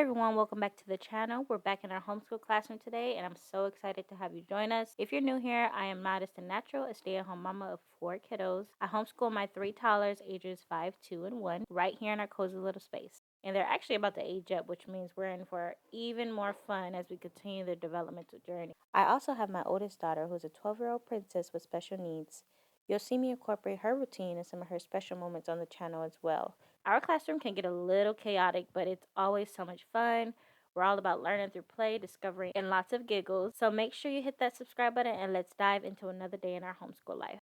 everyone, welcome back to the channel. We're back in our homeschool classroom today, and I'm so excited to have you join us. If you're new here, I am Modest and Natural, a stay-at-home mama of 4 kiddos. I homeschool my 3 toddlers, ages 5, 2, and 1, right here in our cozy little space. And they're actually about to age up, which means we're in for even more fun as we continue their developmental journey. I also have my oldest daughter, who's a 12-year-old princess with special needs. You'll see me incorporate her routine and some of her special moments on the channel as well. Our classroom can get a little chaotic, but it's always so much fun. We're all about learning through play, discovery, and lots of giggles. So make sure you hit that subscribe button and let's dive into another day in our homeschool life.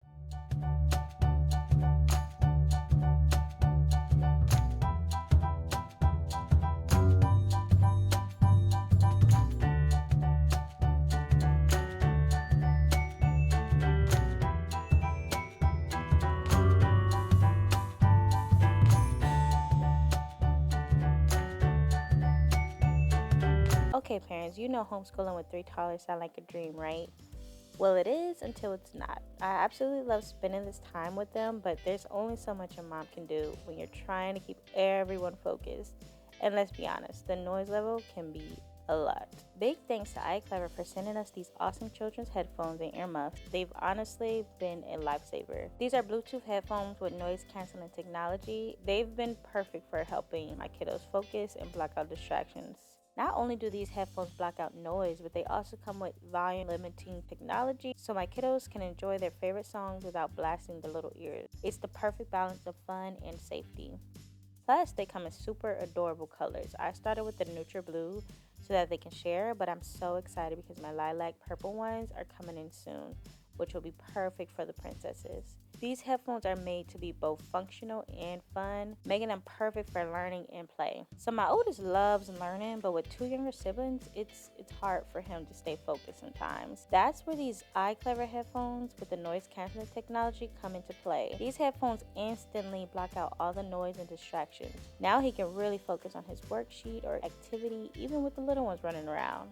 Okay, parents, you know homeschooling with 3 toddlers sound like a dream, right? Well, it is until it's not. I absolutely love spending this time with them, but there's only so much a mom can do when you're trying to keep everyone focused. And let's be honest, the noise level can be a lot. Big thanks to iClever for sending us these awesome children's headphones and earmuffs. They've honestly been a lifesaver. These are Bluetooth headphones with noise canceling technology. They've been perfect for helping my kiddos focus and block out distractions. Not only do these headphones block out noise, but they also come with volume limiting technology so my kiddos can enjoy their favorite songs without blasting their little ears. It's the perfect balance of fun and safety. Plus, they come in super adorable colors. I started with the neutral blue so that they can share, but I'm so excited because my lilac purple ones are coming in soon, which will be perfect for the princesses. These headphones are made to be both functional and fun, making them perfect for learning and play. So my oldest loves learning, but with 2 younger siblings, it's hard for him to stay focused sometimes. That's where these iClever headphones with the noise canceling technology come into play. These headphones instantly block out all the noise and distractions. Now he can really focus on his worksheet or activity, even with the little ones running around.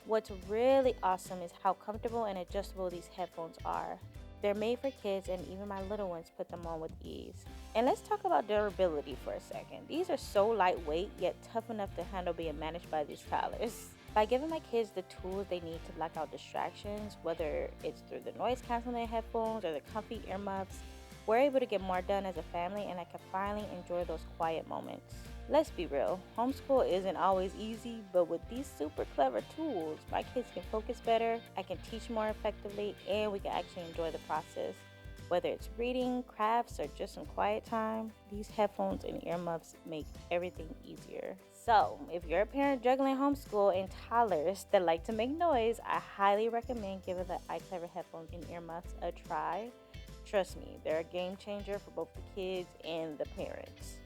What's really awesome is how comfortable and adjustable these headphones are. They're made for kids, and even my little ones put them on with ease. And let's talk about durability for a second. These are so lightweight, yet tough enough to handle being managed by these toddlers. By giving my kids the tools they need to block out distractions, whether it's through the noise canceling headphones or the comfy earmuffs, we're able to get more done as a family, and I can finally enjoy those quiet moments. Let's be real, homeschool isn't always easy, but with these super clever tools, my kids can focus better, I can teach more effectively, and we can actually enjoy the process. Whether it's reading, crafts, or just some quiet time, these headphones and earmuffs make everything easier. So, if you're a parent juggling homeschool and toddlers that like to make noise, I highly recommend giving the iClever headphones and earmuffs a try. Trust me, they're a game changer for both the kids and the parents.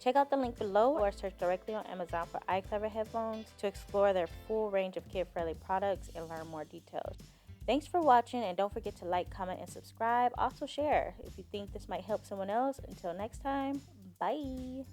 Check out the link below or search directly on Amazon for iClever headphones to explore their full range of kid-friendly products and learn more details. Thanks for watching, and don't forget to like, comment, and subscribe. Also share if you think this might help someone else. Until next time, bye!